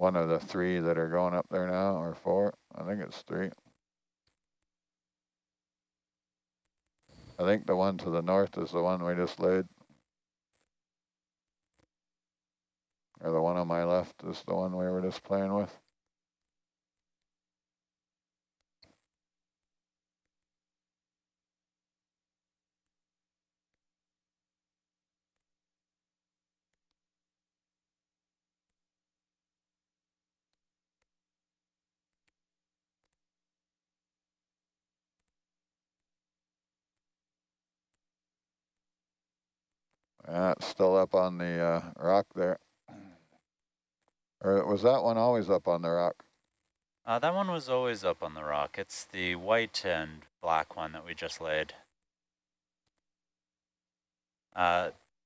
one of the 3 that are going up there now, or 4. I think it's 3. I think the one to the north is the one we just laid. Or the one on my left is the one we were just playing with. Yeah, it's still up on the rock there. Or was that one always up on the rock? That one was always up on the rock. It's the white and black one that we just laid.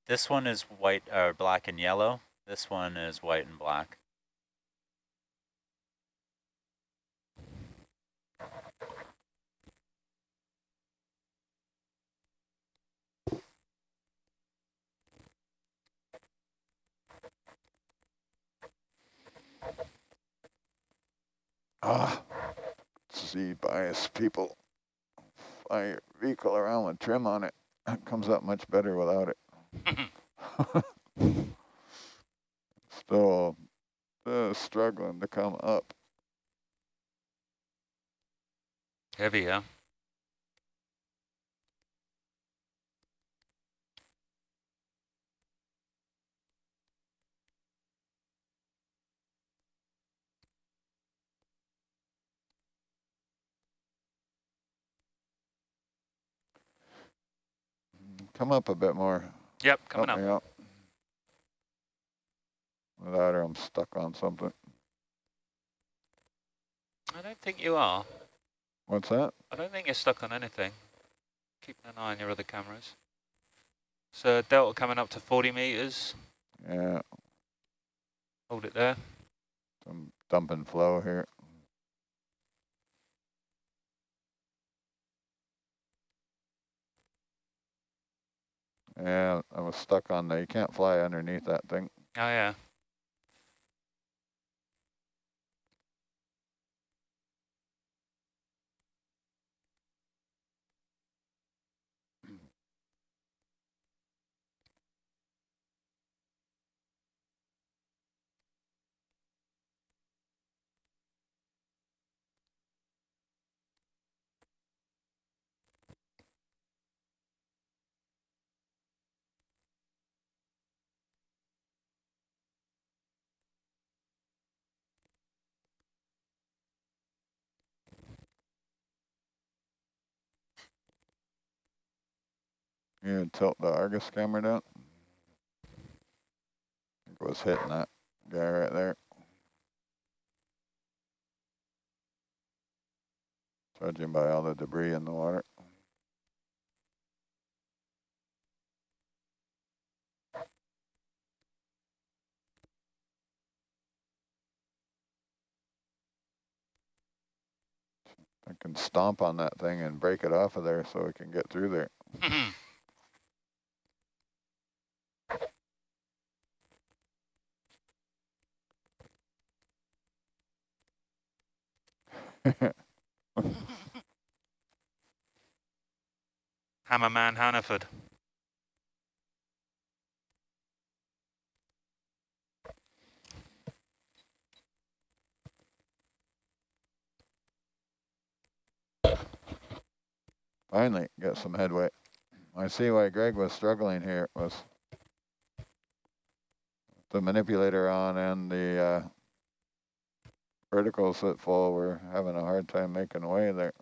This one is white, or black and yellow. This one is white and black. Ah, see bias people. Fly your vehicle around with trim on it. It comes up much better without it. Still struggling to come up. Heavy, yeah. Come up a bit more. Yep, coming Help up. me out. Without her, I'm stuck on something. I don't think you are. What's that? I don't think you're stuck on anything. Keeping an eye on your other cameras. So delta coming up to 40 meters. Yeah. Hold it there. Some dump and flow here. Yeah, I was stuck on there. You can't fly underneath that thing. Oh, yeah. You tilt the Argus camera down. I think it was hitting that guy right there. Judging by all the debris in the water. I can stomp on that thing and break it off of there so we can get through there. Hammerman Hannaford. Finally, get some headway. I see why Greg was struggling here. It was the manipulator on and the verticals that fall were having a hard time making way there.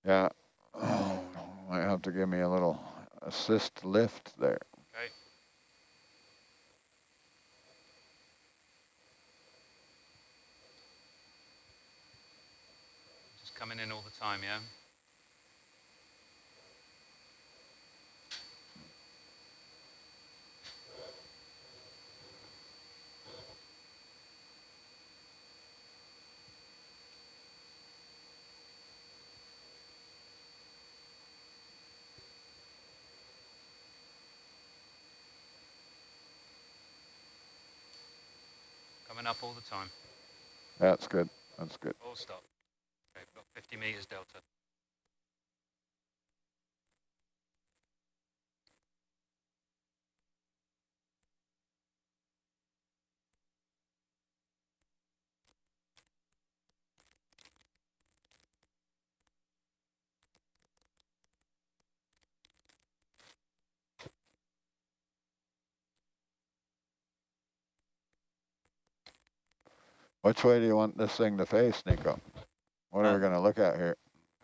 Yeah, oh, might have to give me a little assist lift there. Okay. coming in all the time, yeah? Coming up all the time. That's good. That's good. Full stop. Okay, we've got 50 meters delta. Which way do you want this thing to face, Nico? What are we going to look at here?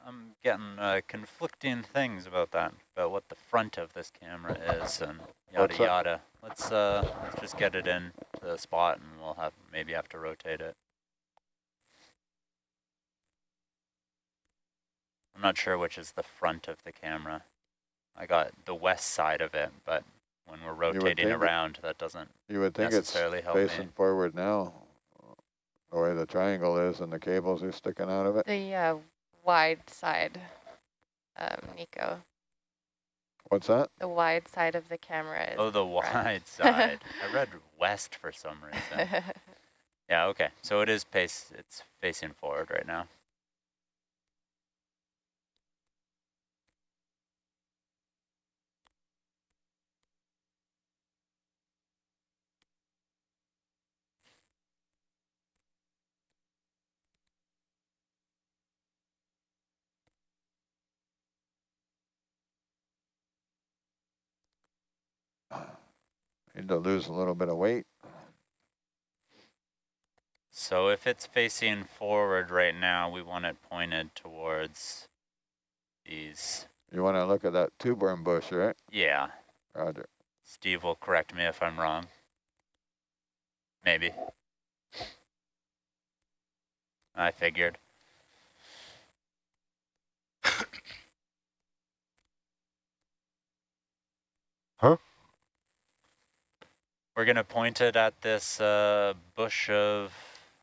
I'm getting conflicting things about that, about what the front of this camera is and yada yada. Let's just get it in to the spot and we'll maybe have to rotate it. I'm not sure which is the front of the camera. I got the west side of it, but when we're rotating around, that doesn't necessarily help me. You would think it's facing forward now, the way the triangle is and the cables are sticking out of it. The wide side, Nico. What's that? The wide side of the camera is the wide side. I read west for some reason. Yeah, okay. So it's facing forward right now. Need to lose a little bit of weight. So if it's facing forward right now, we want it pointed towards these. You want to look at that two-burn bush, right? Yeah. Roger. Steve will correct me if I'm wrong. Maybe. I figured. Huh? We're going to point it at this bush of...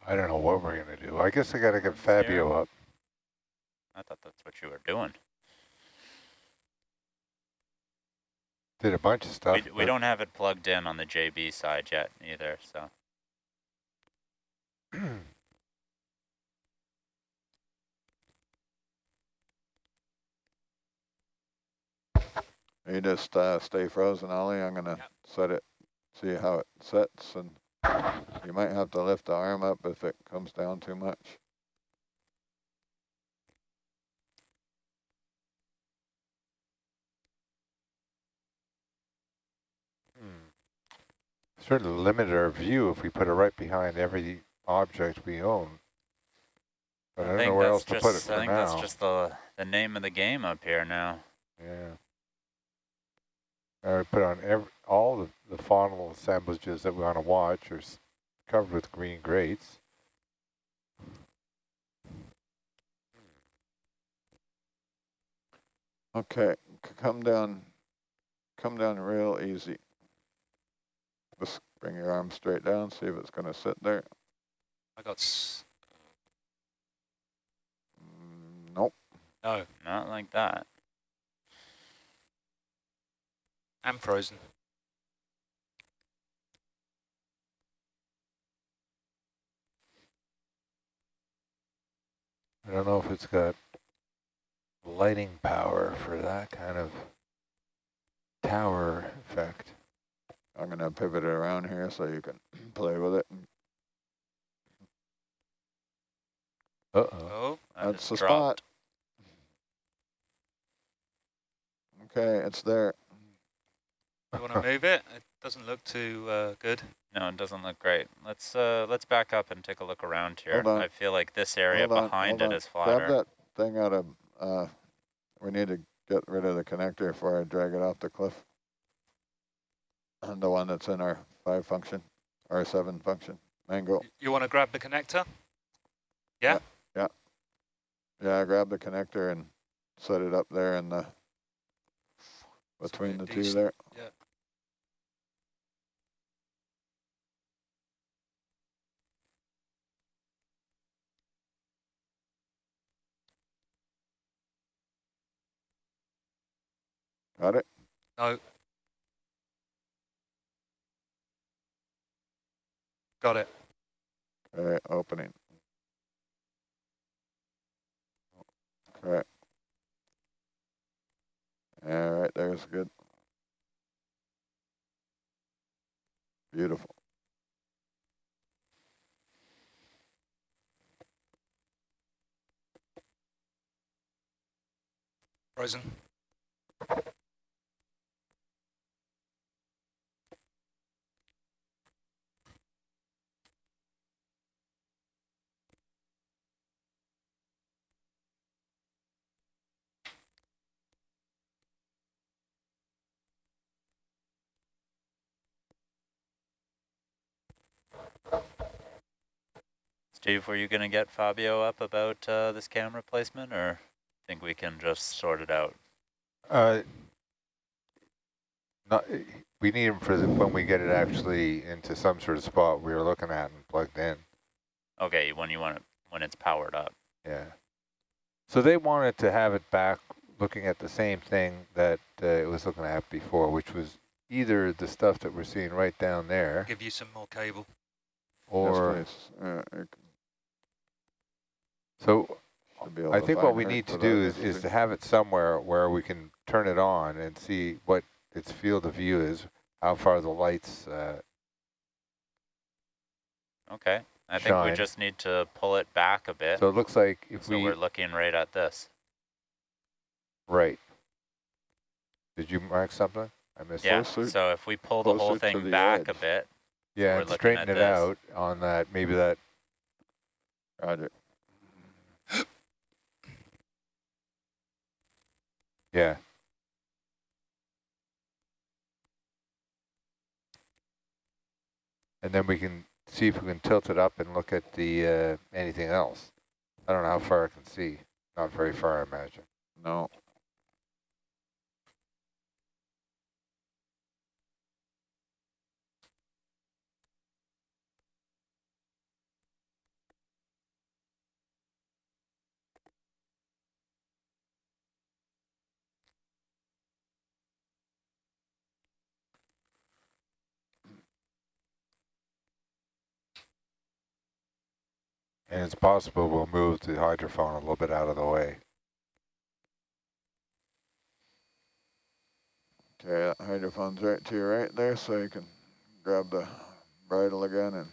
I don't know what we're going to do. I guess I got to get Fabio up. I thought that's what you were doing. Did a bunch of stuff. We don't have it plugged in on the JB side yet either, so... You just stay frozen, Ollie. I'm going to set it, see how it sets, and you might have to lift the arm up if it comes down too much. Certainly limit our view if we put it right behind every object we own. But I don't know where else to put it for now. I think that's just the name of the game up here now. Yeah. I would put on all the faunal assemblages that we want to watch are covered with green grates. Okay, come down real easy. Just bring your arm straight down, see if it's going to sit there. I got... Nope. No. Not like that. I'm frozen. I don't know if it's got lighting power for that kind of tower effect. I'm going to pivot it around here so you can play with it. Uh-oh. That's the spot. Okay, it's there. You want to move it? It doesn't look too good. No, it doesn't look great. Let's back up and take a look around here. Hold on. I feel like this area behind it is flatter. Grab that thing out of, we need to get rid of the connector before I drag it off the cliff. And the one that's in our 5 function, our 7 function, mango. You want to grab the connector? Yeah? Yeah. Yeah, grab the connector and set it up there in the between the two decent. there. Yeah. Got it? No. Got it. Okay, opening. Correct. All right, there's good. Beautiful. Frozen. Steve, were you going to get Fabio up about this camera placement, or think we can just sort it out? Not, we need them for when we get it actually into some sort of spot we were looking at and plugged in. Okay, when it's powered up. Yeah. So they wanted to have it back looking at the same thing that it was looking at before, which was either the stuff that we're seeing right down there. Give you some more cable. Or Yes, please. so I think what we her need to with do that is to have it somewhere where we can turn it on and see what its field of view is, how far the lights Okay, I think we shine. just need to pull it back a bit. So it looks like if so we're looking right at this. Right. Did you mark something? I missed Yeah, it. so if we pull the whole thing back a bit. Yeah, so and straighten it out on that, maybe that. Roger. Yeah. And then we can see if we can tilt it up and look at the anything else. I don't know how far I can see. Not very far, I imagine. No. And it's possible we'll move the hydrophone a little bit out of the way. Okay, that hydrophone's right to your right there, so you can grab the bridle again, and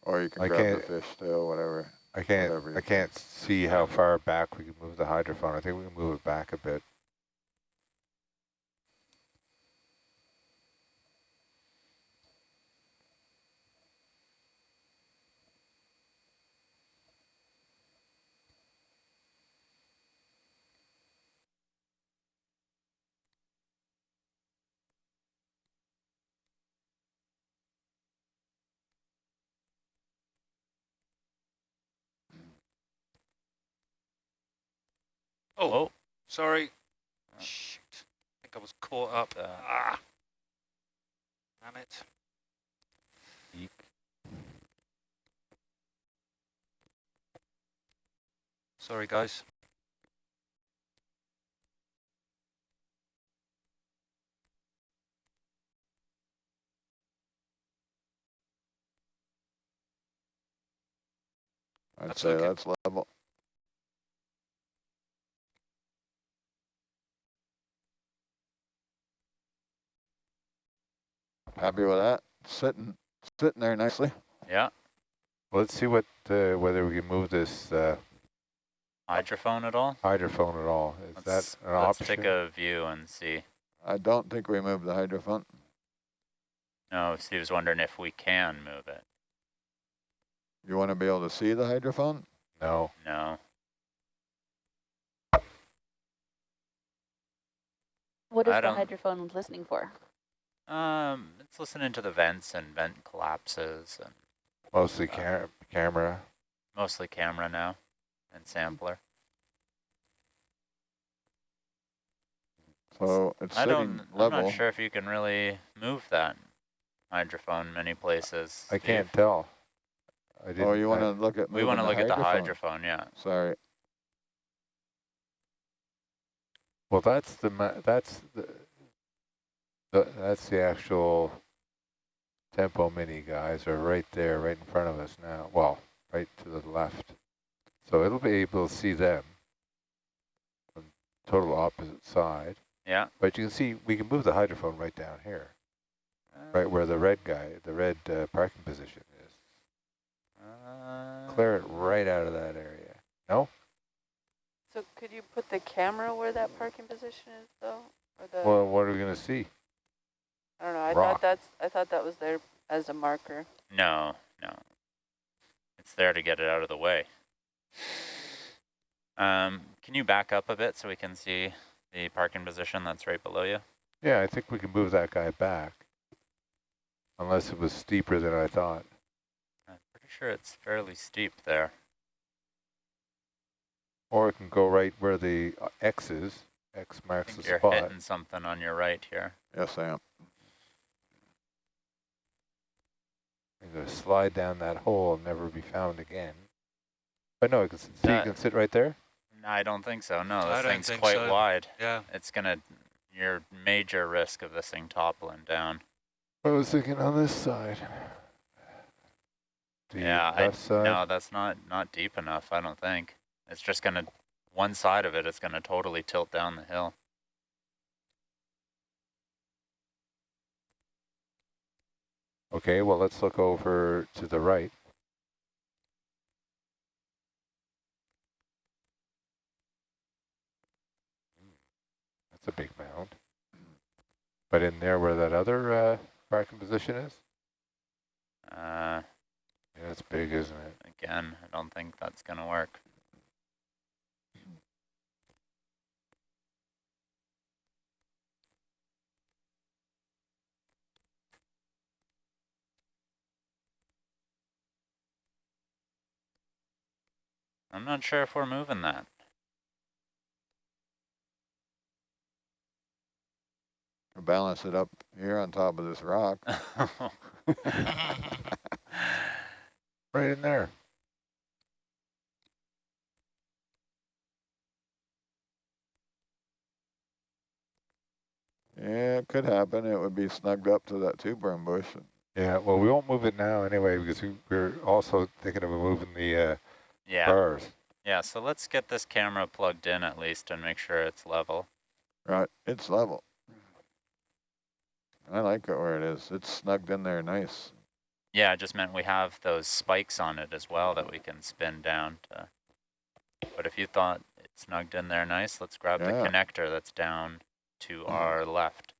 or you can grab the fish tail, whatever. I can't see how far back we can move the hydrophone. I think we can move it back a bit. Oh, sorry. Shoot. I think I was caught up. Damn it. Eek. Sorry, guys. I'd That's say okay. that's level. Happy with that? Sitting there nicely. Yeah. Let's see what whether we can move this Hydrophone at all? hydrophone at all. Is that an option? Let's take a view and see. I don't think we moved the hydrophone. No, Steve's wondering if we can move it. You want to be able to see the hydrophone? No. No. What is the hydrophone listening for? It's listening to the vents and vent collapses and Mostly camera. Mostly camera now and sampler. So it's sitting I'm level. not sure if you can really move that hydrophone many places. I can't tell. Oh, you want to look at We want to look at the hydrophone, yeah. Sorry. Well, that's the actual tempo mini guys are right there, right in front of us now. Well, right to the left. So it'll be able to see them on total opposite side. Yeah. But you can see we can move the hydrophone right down here, right where the red parking position is. Clear it right out of that area. No? So could you put the camera where that parking position is, though? Or the Well, what are we going to see? I don't know. I thought that was there as a marker. No. It's there to get it out of the way. Can you back up a bit so we can see the parking position that's right below you? Yeah, I think we can move that guy back. Unless it was steeper than I thought. I'm pretty sure it's fairly steep there. Or it can go right where the X is. X marks the spot. You're hitting something on your right here. Yes, I am. I'm going to slide down that hole and never be found again. But no, you can sit right there? No, I don't think so. No, I this don't thing's think quite so. wide. Yeah. It's your major risk of this thing toppling down. I was thinking on this side. The left side? No, that's not deep enough, I don't think. It's just one side of it is going to totally tilt down the hill. Okay, well, let's look over to the right. That's a big mound. But in there where that other parking position is? Yeah, it's big, isn't it? Again, I don't think that's going to work. I'm not sure if we're moving that. Balance it up here on top of this rock. Right in there. Yeah, it could happen. It would be snugged up to that two-burn bush. Yeah, well, we won't move it now anyway because we're also thinking of moving the bars. Yeah, so let's get this camera plugged in at least and make sure it's level. Right, it's level. I like it where it is. It's snugged in there nice. Yeah, I just meant we have those spikes on it as well that we can spin down to. But if you thought it snugged in there nice, let's grab the connector that's down to our left.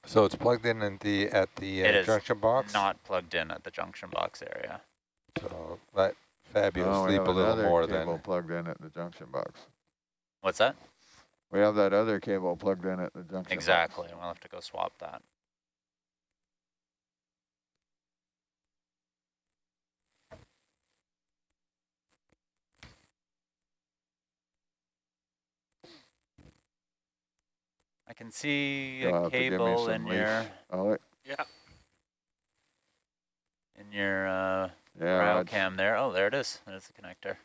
So it's plugged in at the junction box? Not plugged in at the junction box area. So let Fabio sleep a little more then. We have another cable plugged in at the junction box. What's that? We have that other cable plugged in at the junction box. Exactly, we'll have to go swap that. I can see a cable in your cryo cam there. Oh, there it is. There's the connector.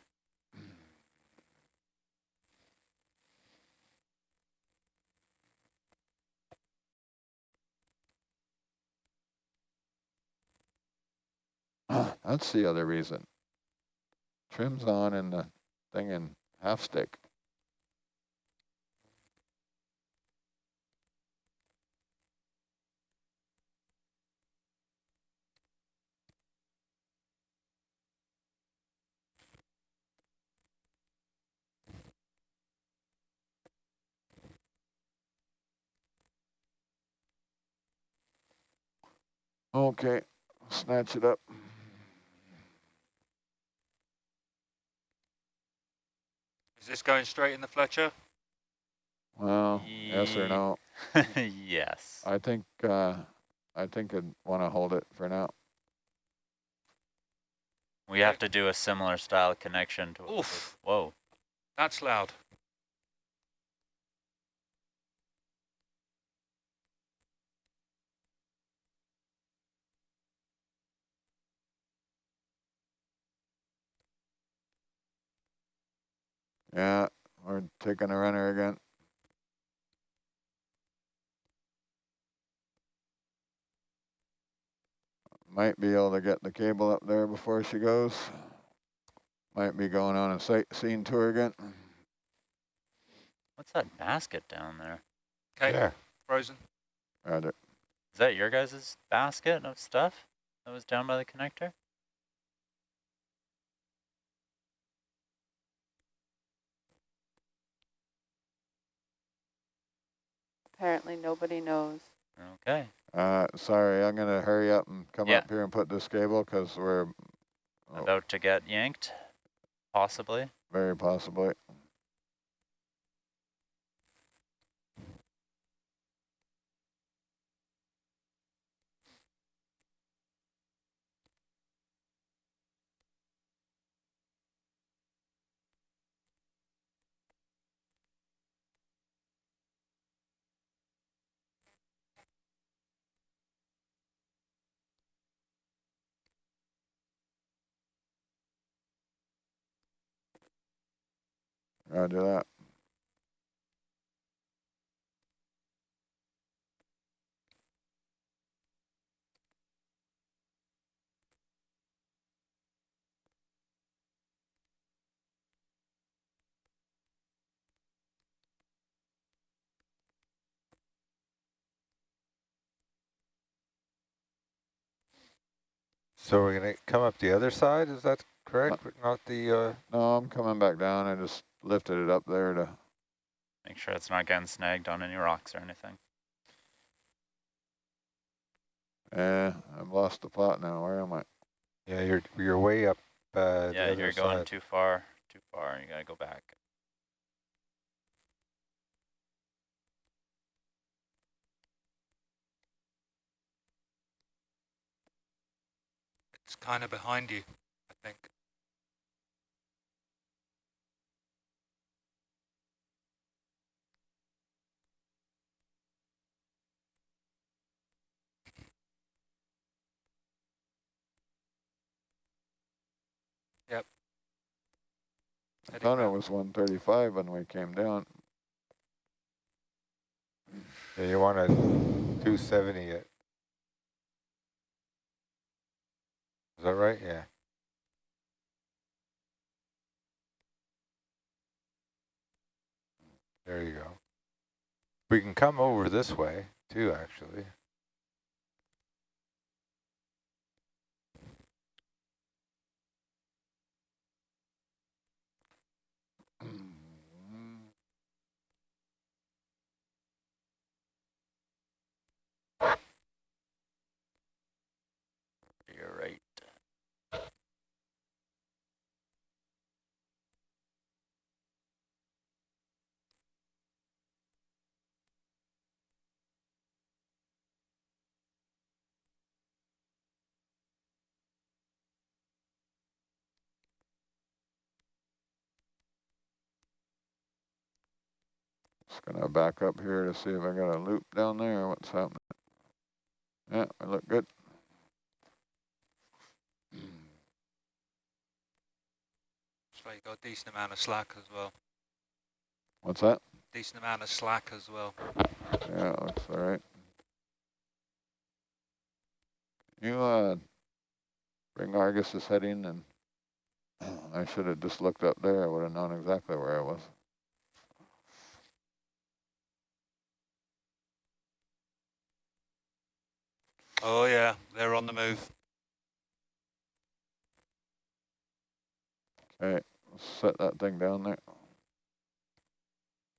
That's the other reason. Trim's on and the thing in half stick. Okay, snatch it up. Is this going straight in the Fletcher? Well, yes or no? Yes. I think I'd want to hold it for now. We have to do a similar style connection to. Oof. Whoa. That's loud. Yeah, we're taking a runner again. Might be able to get the cable up there before she goes. Might be going on a sightseeing tour again. What's that basket down there? Okay, Yeah. frozen. Roger. Is that your guys' basket of stuff that was down by the connector? Apparently nobody knows. Okay. Sorry, I'm gonna hurry up and come Yeah. up here and put this cable because we're About to get yanked, possibly. very possibly. Roger that. So we're going to come up the other side, is that correct? But not the... No, I'm coming back down. I just lifted it up there to... Make sure it's not getting snagged on any rocks or anything. I've lost the plot now. Where am I? Yeah, you're way up the Yeah, other you're going side. too far. Too far. You gotta go back. It's kind of behind you, I think. Yep. I thought it was 135 when we came down. Yeah, you want a 270 it. Is that right? Yeah. There you go. We can come over this way too, actually. You're right. Just gonna back up here to see if I got a loop down there or what's happening. Yeah, I look good. So you got a decent amount of slack as well. What's that? Decent amount of slack as well. Yeah, looks all right. You bring Argus's heading, and I should have just looked up there. I would have known exactly where I was. Oh yeah, they're on the move. Okay, set that thing down there.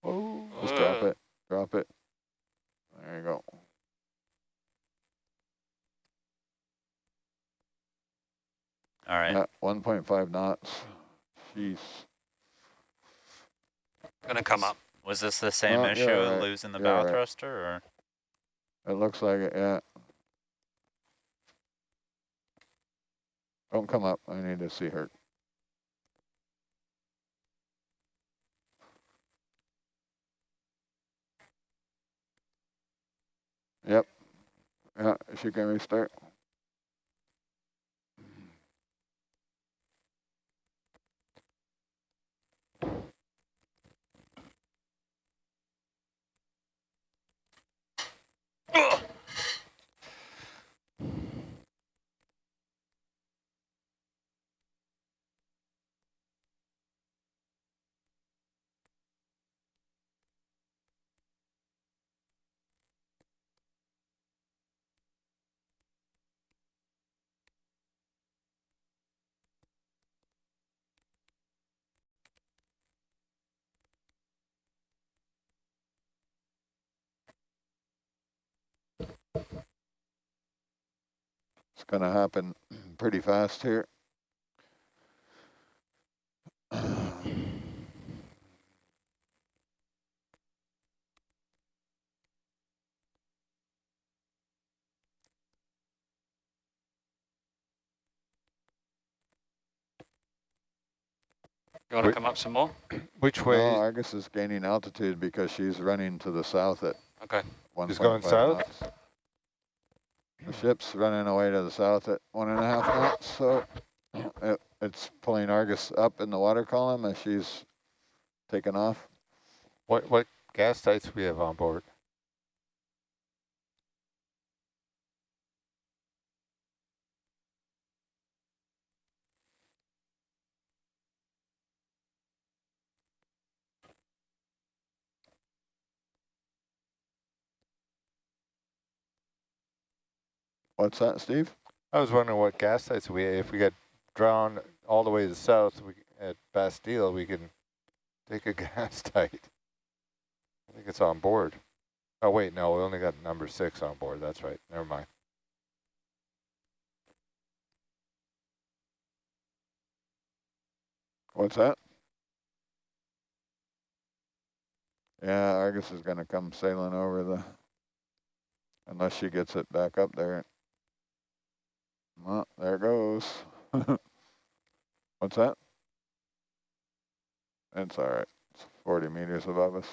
Oh, just drop it. Drop it. There you go. All right. Yeah, 1.5 knots. Jeez. Gonna come up. Was this the same Oh, issue, right. losing the You're bow right. thruster, or? It looks like it, yeah. Don't come up. I need to see her. Yep. Yeah, she can restart. It's going to happen pretty fast here. You want to come up some more? Which way? No, Argus is gaining altitude because she's running to the south at Okay. 1.5 going south? knots. The ship's running away to the south at 1.5 knots, so it's pulling Argus up in the water column as she's taking off. What gas types we have on board? What's that, Steve? I was wondering what gas types if we get drowned all the way to the south at Bastille, we can take a gas type. I think it's on board. Oh wait, no, we only got number 6 on board. That's right. Never mind. What's that? Yeah, Argus is going to come sailing over unless she gets it back up there. Well, there it goes. What's that? It's all right. It's 40 meters above us.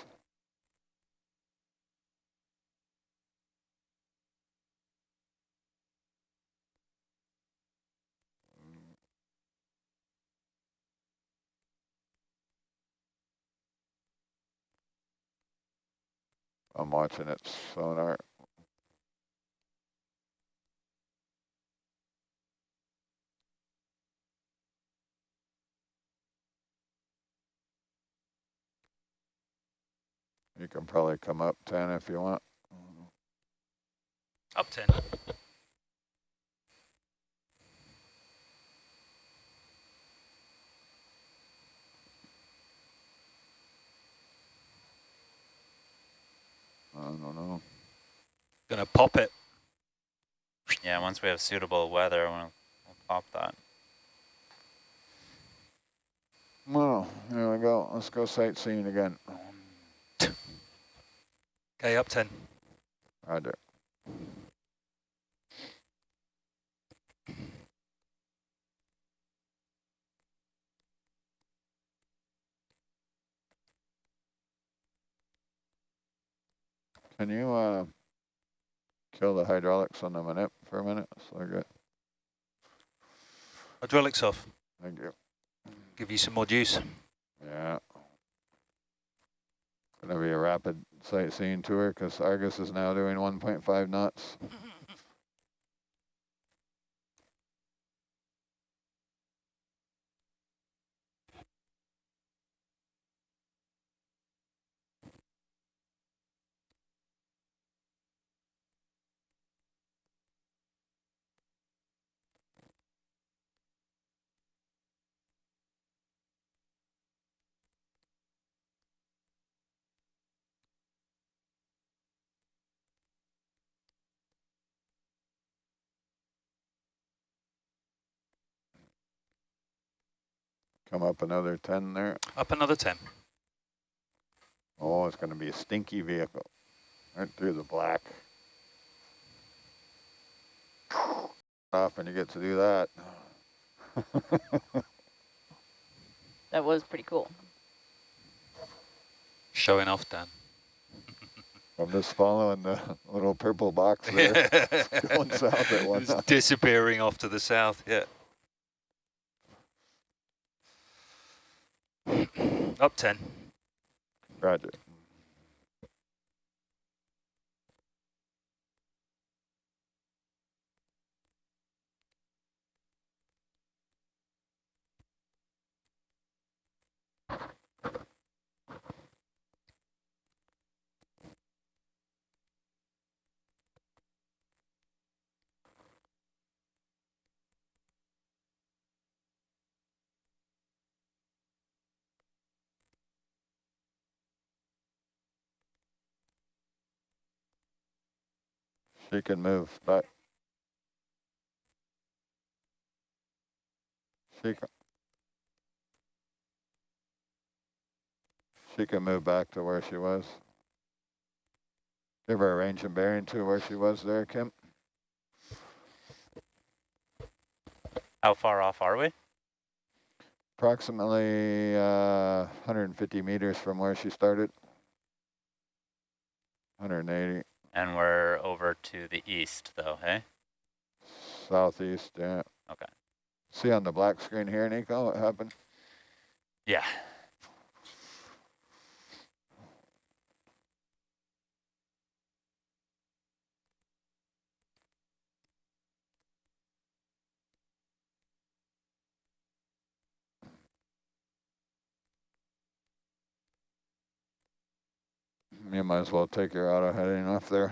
I'm watching its sonar. You can probably come up 10 if you want. Up 10. I don't know. Gonna pop it. Yeah, once we have suitable weather, we'll pop that. Well, here we go. Let's go sightseeing again. Okay, up 10. Roger. Can you kill the hydraulics on the Manip for a minute? So I get. Hydraulics off. Thank you. Give you some more juice. Yeah. Gonna be a rapid sightseeing tour because Argus is now doing 1.5 knots. Come up another 10 there. Up another 10. Oh, it's going to be a stinky vehicle. Right through the black. Off and you get to do that. That was pretty cool. Showing off, Dan. I'm just following the little purple box there. Going south at 1 It's knot. disappearing off to the south, yeah. Up 10. Roger. She can move back. She can move back to where she was. Give her a range and bearing to where she was there, Kim. How far off are we? Approximately 150 meters from where she started. 180. And we're over to the east, though, hey? Southeast, yeah. Okay. See on the black screen here, Nico, what happened? Yeah. You might as well take your auto heading off there.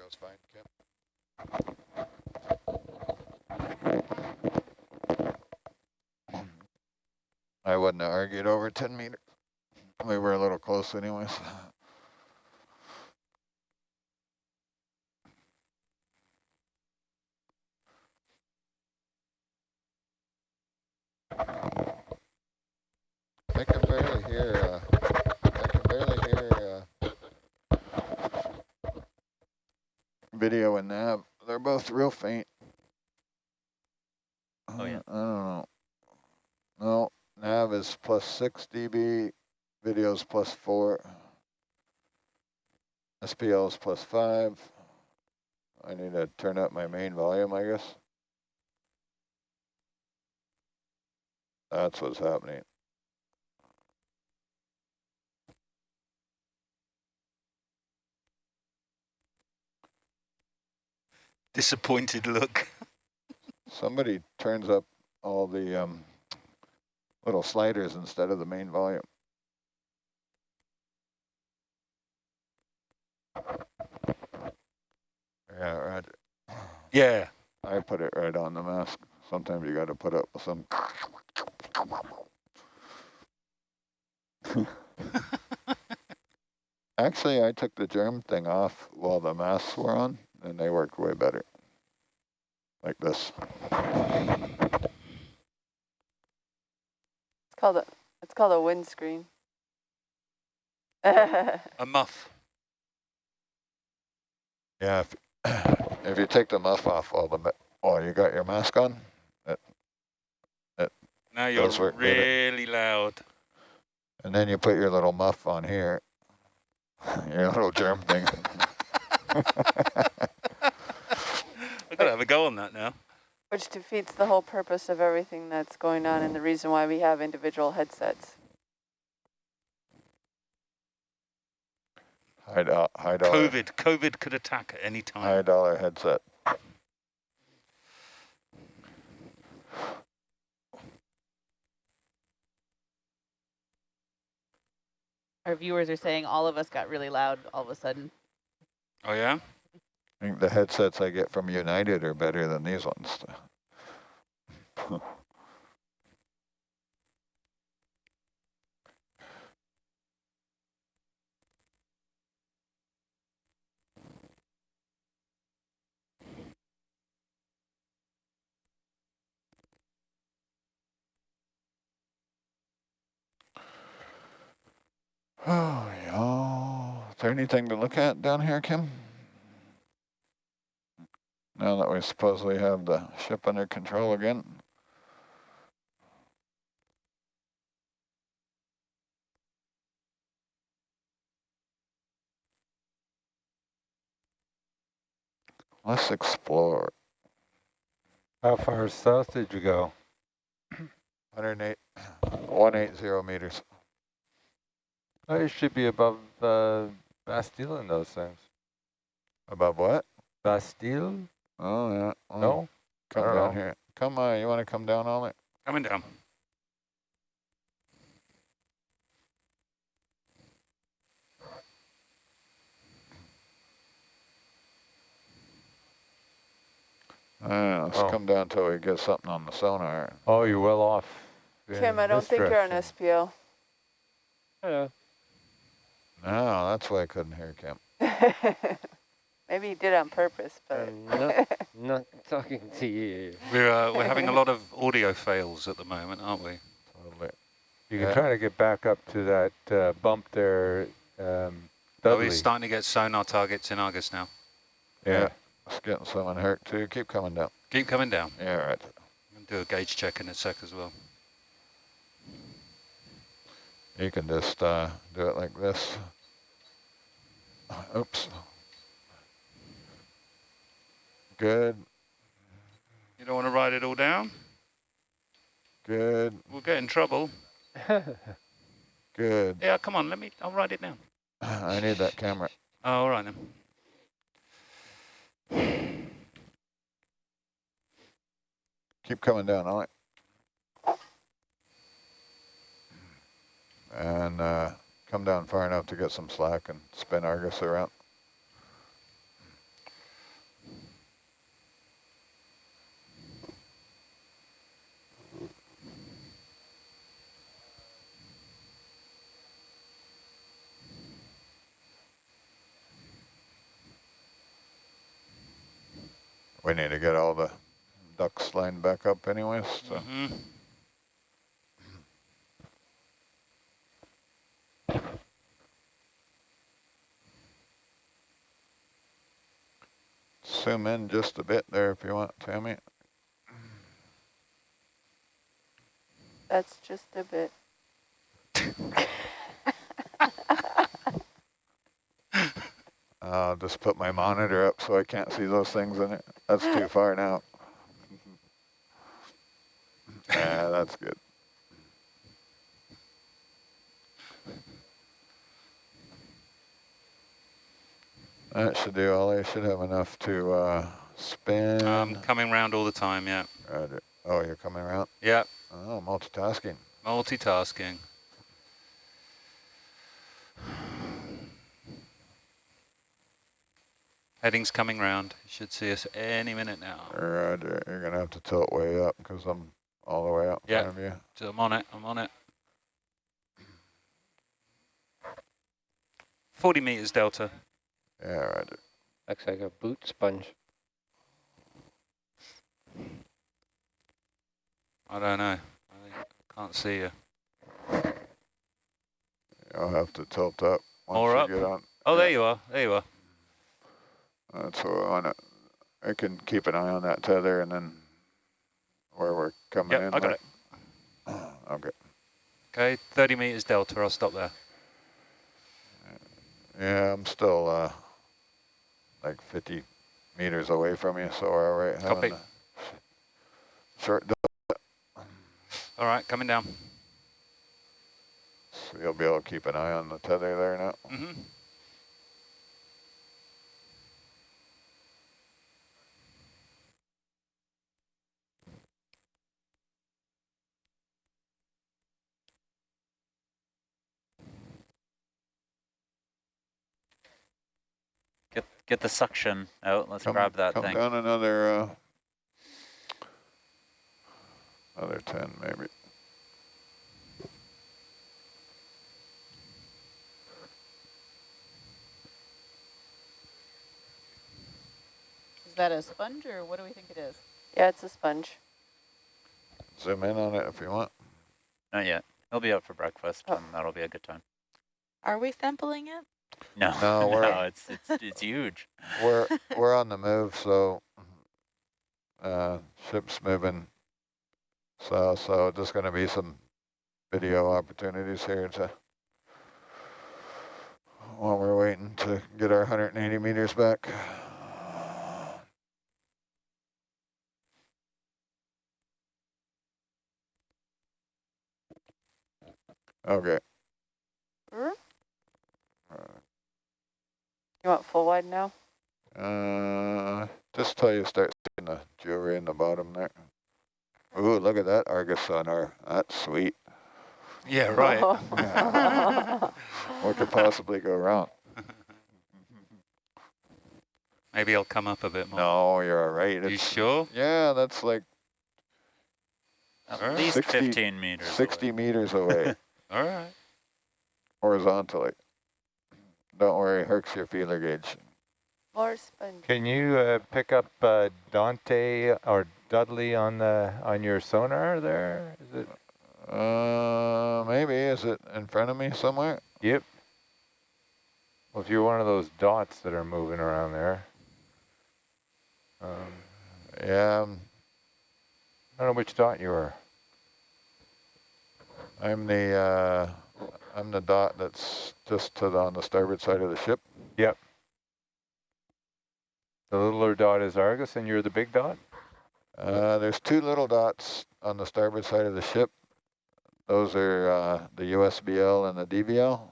Is fine, Kim. I wouldn't have argued over 10 meters. We were a little close anyways. I can barely hear, video and nav. They're both real faint. Oh, yeah. I don't know. No, nav is plus 6 dB, video's plus 4. SPL is plus 5. I need to turn up my main volume, I guess. That's what's happening. Disappointed look. Somebody turns up all the little sliders instead of the main volume. Yeah, Roger. Yeah. I put it right on the mask. Sometimes you got to put up with some. Actually, I took the germ thing off while the masks were on, and they worked way better. Like this. It's called a windscreen. A muff. Yeah, if you take the muff off while you got your mask on, Now you're does work really loud. and then you put your little muff on here, your little germ thing. I've got to have a go on that now. Which defeats the whole purpose of everything that's going on and the reason why we have individual headsets. High dollar. COVID could attack at any time. High dollar headset. Our viewers are saying all of us got really loud all of a sudden. Oh, yeah? I think the headsets I get from United are better than these ones. there anything to look at down here, Kim? Now that we supposedly have the ship under control again. Let's explore. How far south did you go? 180 meters. Oh, you should be above Bastille in those things. Above what? Bastille? Oh, yeah. Well, No? come I don't down know. here. Come on, you want to come down on it? Coming down. Let's come down till we get something on the sonar. Oh, you're well off. Kim, I don't think you're on SPL. Yeah. No, that's why I couldn't hear Kim. Maybe he did on purpose, but not talking to you. We're having a lot of audio fails at the moment, aren't we? Totally. You can try to get back up to that bump there, Are Dudley. we starting to get sonar targets in Argus now? Yeah. It's getting someone hurt too. Keep coming down. Keep coming down. Yeah, right. I'm going to do a gauge check in a sec as well. You can just do it like this. Oops. Good. You don't want to write it all down? Good. We'll get in trouble. Good. Yeah, come on, I'll write it down. I need that camera. Oh, all right then. Keep coming down on it. And come down far enough to get some slack and spin Argus around. We need to get all the ducks lined back up anyways. So. Zoom in just a bit there if you want, Tammy. that's just a bit. I'll just put my monitor up so I can't see those things in it. That's too far now. Yeah, that's good. That should do all. I should have enough to spin. Coming round all the time, yeah. Roger. Oh, you're coming around? Yeah. Oh, multitasking. Multitasking. Heading's coming round. You should see us any minute now. Roger. You're going to have to tilt way up because I'm all the way up in front of you. So I'm on it. I'm on it. 40 meters delta. Yeah, roger. Looks like a boot sponge. I don't know. I can't see you. You'll have to tilt up once More you up? get on. Oh, there you are. There you are. That's what I want to. I can keep an eye on that tether and then where we're coming in. I got it. Okay. Okay, 30 meters delta. I'll stop there. Yeah, I'm still like 50 meters away from you, so we're all right. Copy. Short. All right, coming down. So you'll be able to keep an eye on the tether there now. Mm-hmm. Get the suction out. Let's grab that come thing. Down another 10 maybe. Is that a sponge or what do we think it is? Yeah, it's a sponge. Zoom in on it if you want. Not yet. He'll be out for breakfast, and that'll be a good time. Are we sampling it? No, No, no, it's huge. we're on the move, so ship's moving south, so there's going to be some video opportunities here to while we're waiting to get our 180 meters back. Okay. You want full wide now? Just till you start seeing the jewelry in the bottom there. Ooh, look at that Argus sonar. That's sweet. Yeah, right. What could possibly go wrong? Maybe he'll come up a bit more. No, you're all right. You sure? Yeah, that's like At least 15 meters 60 away. meters away. All right. Horizontally. Don't worry, Herc's your feeler gauge. More sponge. Can you pick up Dante or Dudley on your sonar there? Is it? Maybe. Is it in front of me somewhere? Yep. Well, if you're one of those dots that are moving around there. Yeah, I don't know which dot you are. I'm the dot that's just on the starboard side of the ship. Yep. The littler dot is Argus, and you're the big dot? There's two little dots on the starboard side of the ship. Those are the USBL and the DVL.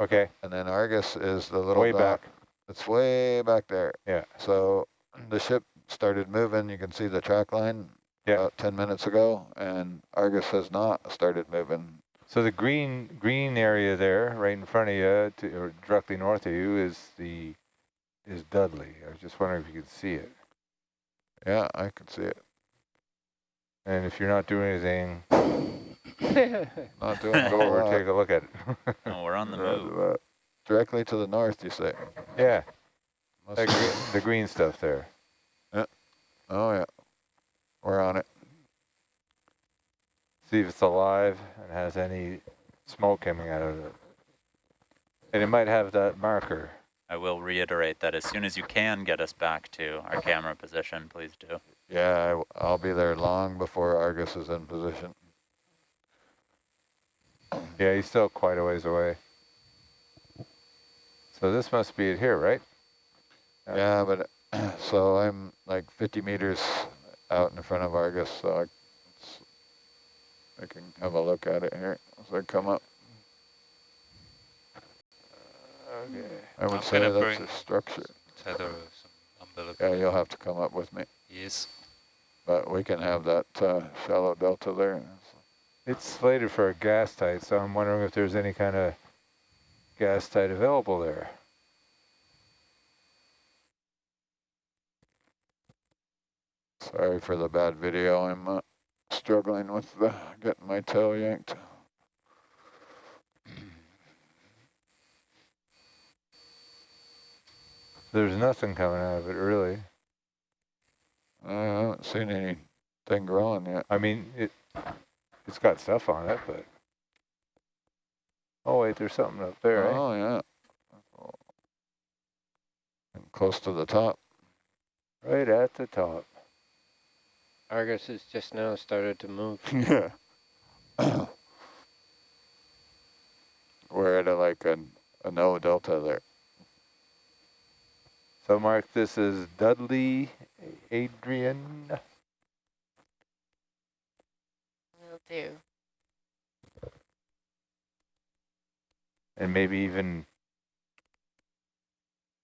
Okay. And then Argus is the little Way dot. back. It's way back there. Yeah. So the ship started moving. You can see the track line about 10 minutes ago, and Argus has not started moving. So the green area there, right in front of you, or directly north of you, is Dudley. I was just wondering if you could see it. Yeah, I can see it. And if you're not doing anything, Not doing go over and take a look at it. Oh, we're on the move. Directly to the north, you say? Yeah, Must the green stuff there. Oh, yeah. We're on it. See if it's alive and has any smoke coming out of it. And it might have that marker. I will reiterate that as soon as you can get us back to our camera position, please do. Yeah, I'll be there long before Argus is in position. Yeah, he's still quite a ways away. So this must be it here, right? Yeah, but so I'm like 50 meters out in front of Argus, so I can have a look at it here as I come up. Okay. I would I'm say gonna that's bring a structure. Tether or some umbilical. Yeah, you'll have to come up with me. Yes. But we can have that shallow delta there. It's slated for a gas tight, so I'm wondering if there's any kind of gas tight available there. Sorry for the bad video. I'm struggling with getting my tail yanked. There's nothing coming out of it, really. I haven't seen anything growing yet. I mean, it's got stuff on it, but... Oh, wait, there's something up there, eh? Oh, yeah. And close to the top. Right at the top. Argus has just now started to move. Yeah. We're at like a no delta there. So mark this as Dudley, Adrian. Will do. And maybe even,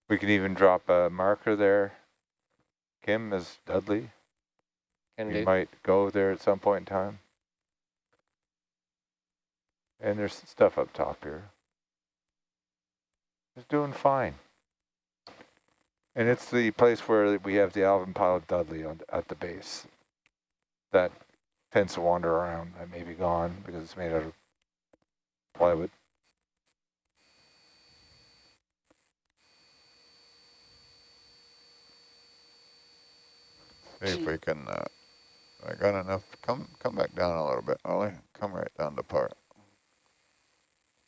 we could even drop a marker there. Kim as Dudley. Can We do. might go there at some point in time. And there's stuff up top here. It's doing fine. And it's the place where we have the Alvin pilot Dudley at the base. That tends to wander around. That may be gone because it's made out of plywood. See if we can, I got enough, come back down a little bit, Ollie. Come right down to part.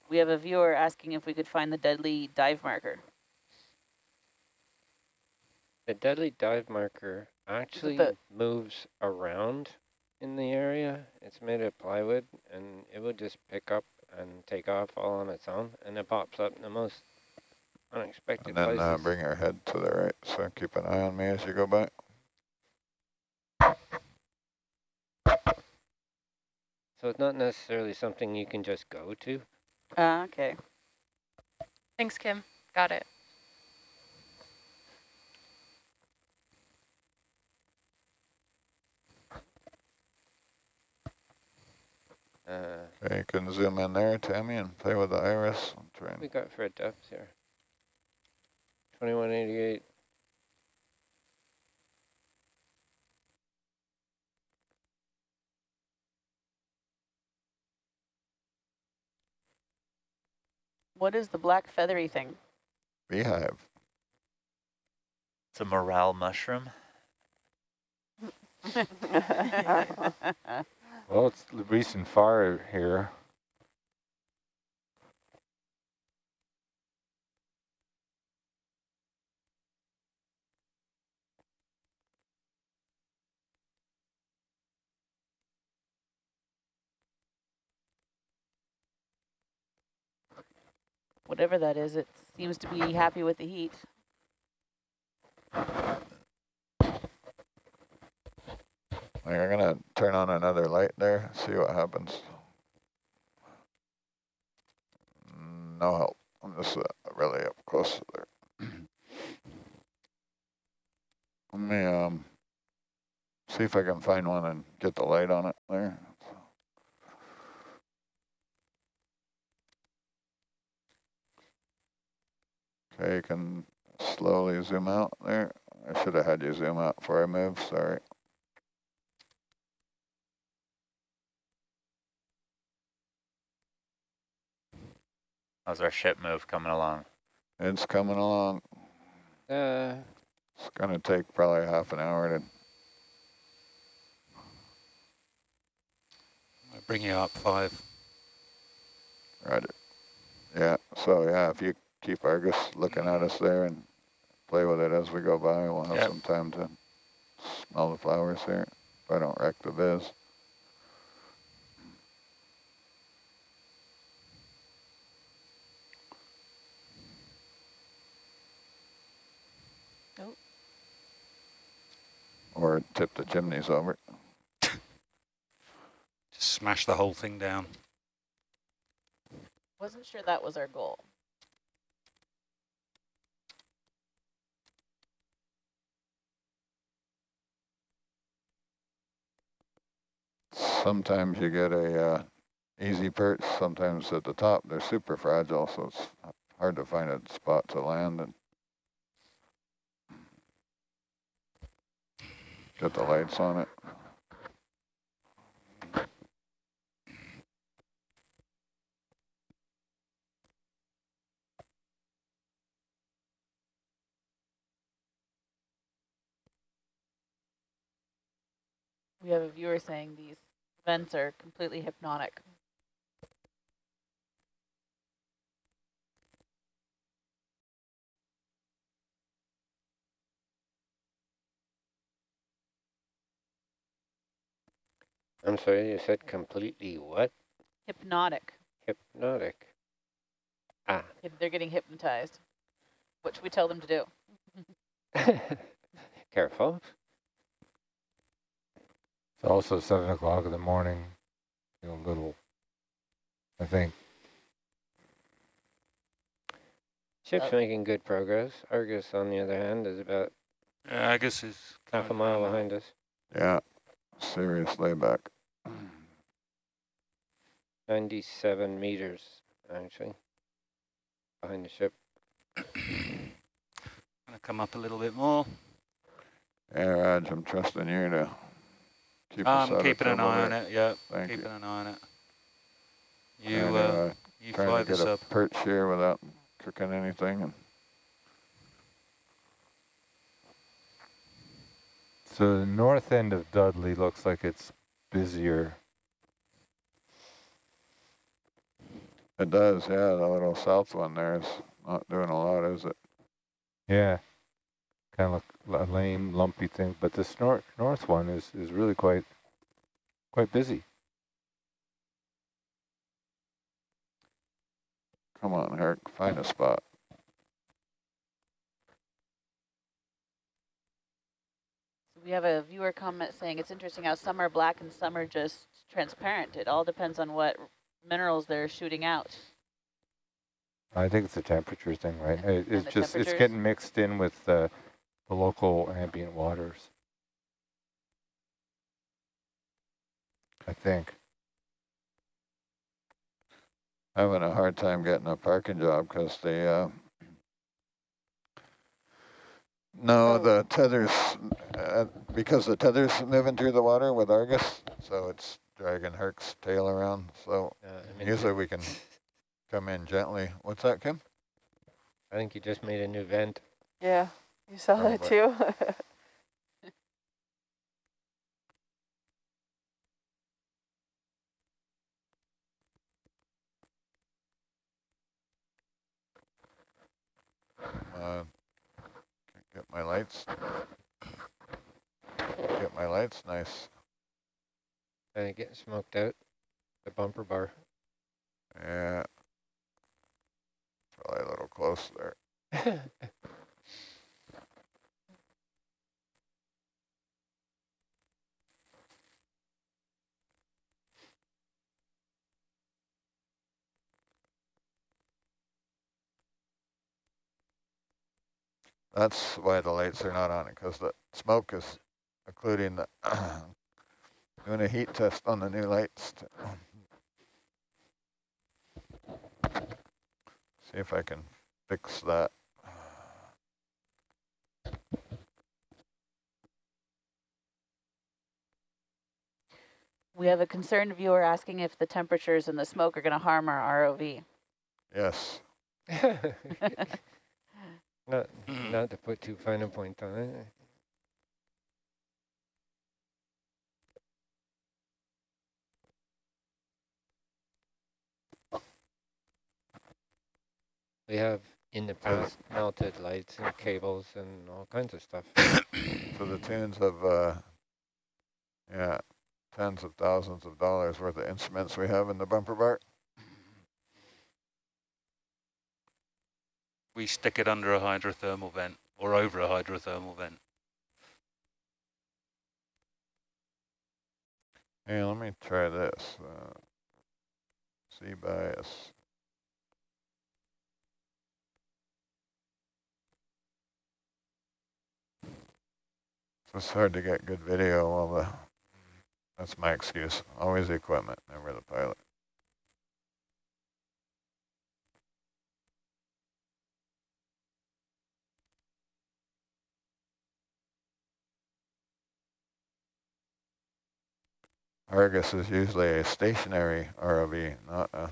We have a viewer asking if we could find the deadly dive marker. The deadly dive marker actually moves around in the area. It's made of plywood, and it will just pick up and take off all on its own, and it pops up in the most unexpected And then places. bring your head to the right, so keep an eye on me as you go by. So it's not necessarily something you can just go to. Okay. Thanks, Kim. Got it. Okay, you can zoom in there, Tammy, and play with the iris. And try We and got for a depth here. 2188. What is the black feathery thing? beehive. It's a morale mushroom. Well, it's the recent fire here. Whatever that is, it seems to be happy with the heat. I'm gonna turn on another light there, see what happens. No help. I'm just really up close there. Let me see if I can find one and get the light on it there. Okay, you can slowly zoom out there. I should have had you zoom out before I moved, sorry. How's our ship move coming along? It's coming along. It's gonna take probably half an hour to. I'll bring you up 5. Right. Yeah, so yeah, if you keep Argus looking at us there and play with it as we go by, we'll have some time to smell the flowers here, if I don't wreck the viz. Nope. Or tip the chimneys over. Just smash the whole thing down. Wasn't sure that was our goal. Sometimes you get a easy perch, sometimes at the top they're super fragile, so it's hard to find a spot to land and get the lights on it. We have a viewer saying these vents are completely hypnotic. I'm sorry, you said completely what? Hypnotic. Hypnotic. Ah. They're getting hypnotized, which we tell them to do. Careful. It's also 7 o'clock in the morning. Feel a little, I think. Ship's making good progress. Argus, on the other hand, is about Argus is half a mile behind us. Yeah, serious layback. 97 meters, actually, behind the ship. Gonna come up a little bit more. Yeah, Raj, I'm trusting you to keep us I'm keeping an eye on there. it, yeah. Thank Keeping you. an eye on it. You trying fly to get this a up. perch here without cooking anything. And So the north end of Dudley looks like it's busier. It does, yeah. The little south one there is not doing a lot, is it? Yeah, kind of like a lame, lumpy thing. But this north one is really quite busy. Come on, Herc, find a spot. We have a viewer comment saying it's interesting how some are black and some are just transparent. It all depends on what minerals they're shooting out. I think it's a temperature thing, right? It's just it's temperatures? getting mixed in with the local ambient waters, I think. Having a hard time getting a parking job because the the tethers, because the tethers moving through the water with Argus, so it's dragging Herc's tail around. So usually we can come in gently. What's that, Kim? I think you just made a new vent. Yeah, you saw that too? Get my lights. Get my lights nice. I think getting smoked out. The bumper bar. Yeah. Probably a little close there. That's why the lights are not on it, because the smoke is occluding the doing a heat test on the new lights. See if I can fix that. We have a concerned viewer asking if the temperatures and the smoke are going to harm our ROV. Yes. Not to put too fine a point on it. We have in the past melted lights and cables and all kinds of stuff. So the tunes of yeah, tens of thousands of dollars worth of instruments we have in the bumper bar. We stick it under a hydrothermal vent or over a hydrothermal vent. Hey, let me try this. C bias. It's hard to get good video while that's my excuse. Always the equipment, never the pilot. Argus is usually a stationary ROV, not a...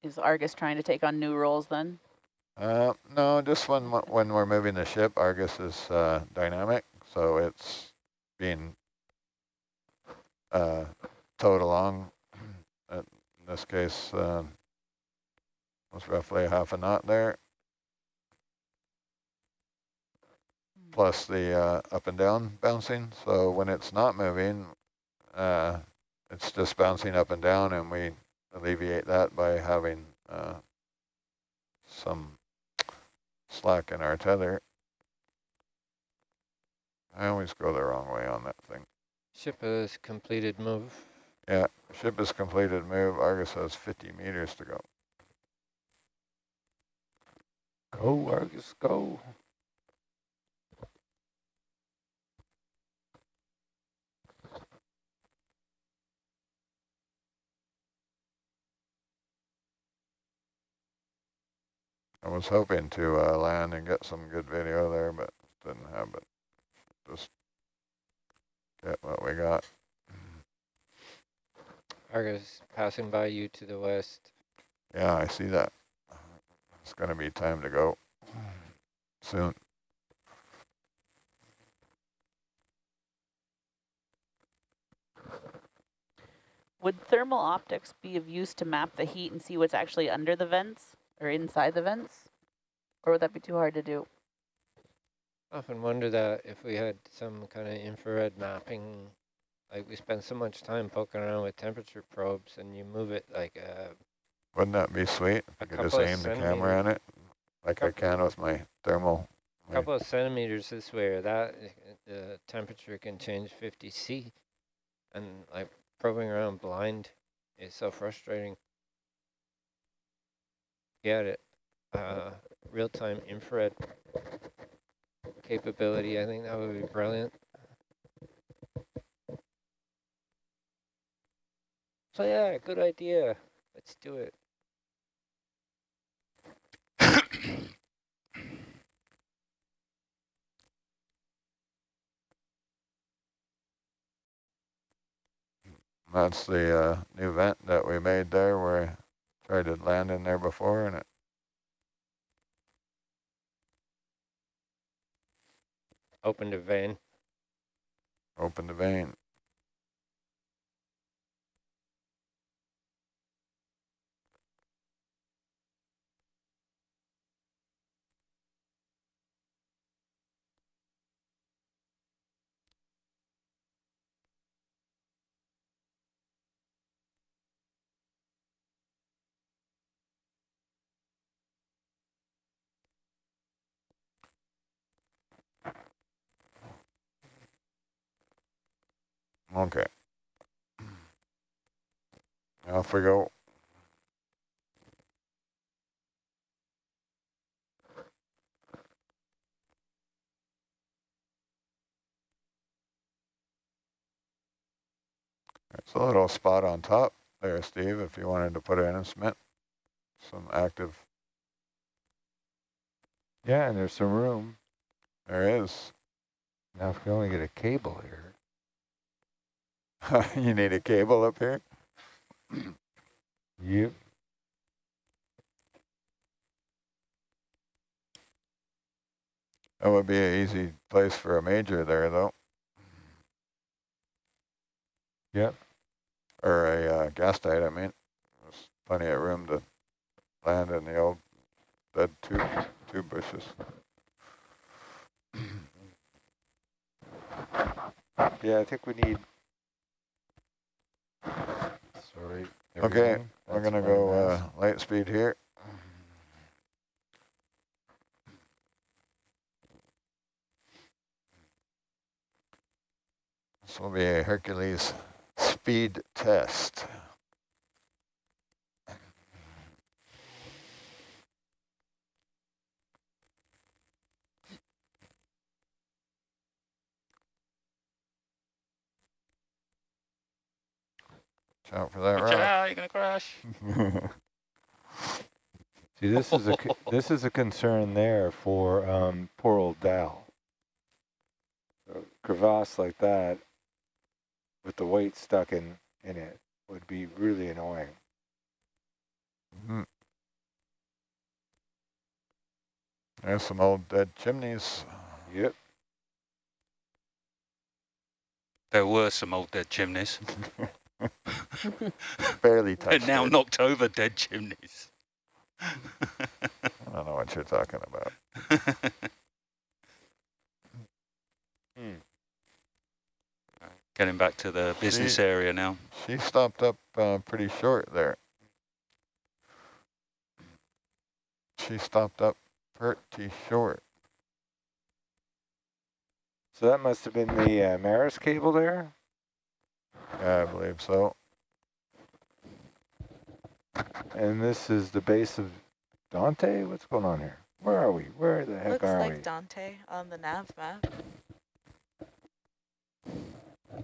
Is Argus trying to take on new roles then? No, just when we're moving the ship, Argus is dynamic, so it's being towed along. In this case, was roughly a half a knot there. Plus the up and down bouncing. So when it's not moving, it's just bouncing up and down, and we alleviate that by having some slack in our tether. I always go the wrong way on that thing. Ship has completed move. Yeah, ship is completed move. Argus has 50 meters to go. Go, Argus, go. I was hoping to land and get some good video there, but didn't have it. Just get what we got. Argus passing by you to the west. Yeah, I see that. It's going to be time to go soon. Would thermal optics be of use to map the heat and see what's actually under the vents or inside the vents? Or would that be too hard to do? Often wonder that if we had some kind of infrared mapping, like we spend so much time poking around with temperature probes and you move it like Wouldn't that be sweet? If I could just aim the camera on it like I can with my thermal. A couple of centimeters this way or that, the temperature can change 50 C, and like probing around blind is so frustrating. Get it. Real-time infrared capability, I think that would be brilliant. So yeah, good idea. Let's do it. That's the new vent that we made there where I tried to land in there before and it Opened a vein. opened the vein. Okay. Off we go. There's a little spot on top there, Steve, if you wanted to put an instrument. Some active. Yeah, and there's some room. There is. Now if we only get a cable here. You need a cable up here? Yep. That would be an easy place for a major there, though. Yep. Or a gas tight, I mean. There's plenty of room to land in the old dead tube bushes. Yeah, I think we need. Sorry. Okay, we're gonna go light speed here. This will be a Hercules speed test. Watch out for that Watch rock. out, you're gonna crash. See, this is a concern there for poor old Dal. A crevasse like that with the weight stuck in it would be really annoying. There's some old dead chimneys. Yep. There were some old dead chimneys. Barely touched. They're now knocked over dead chimneys. I don't know what you're talking about. Getting back to the business area now. She stopped up pretty short there. She stopped up pretty short. So that must have been the Maris cable there? Yeah, I believe so. And this is the base of Dante? What's going on here? Where are we? Where the heck Looks are like we? Dante on the nav map.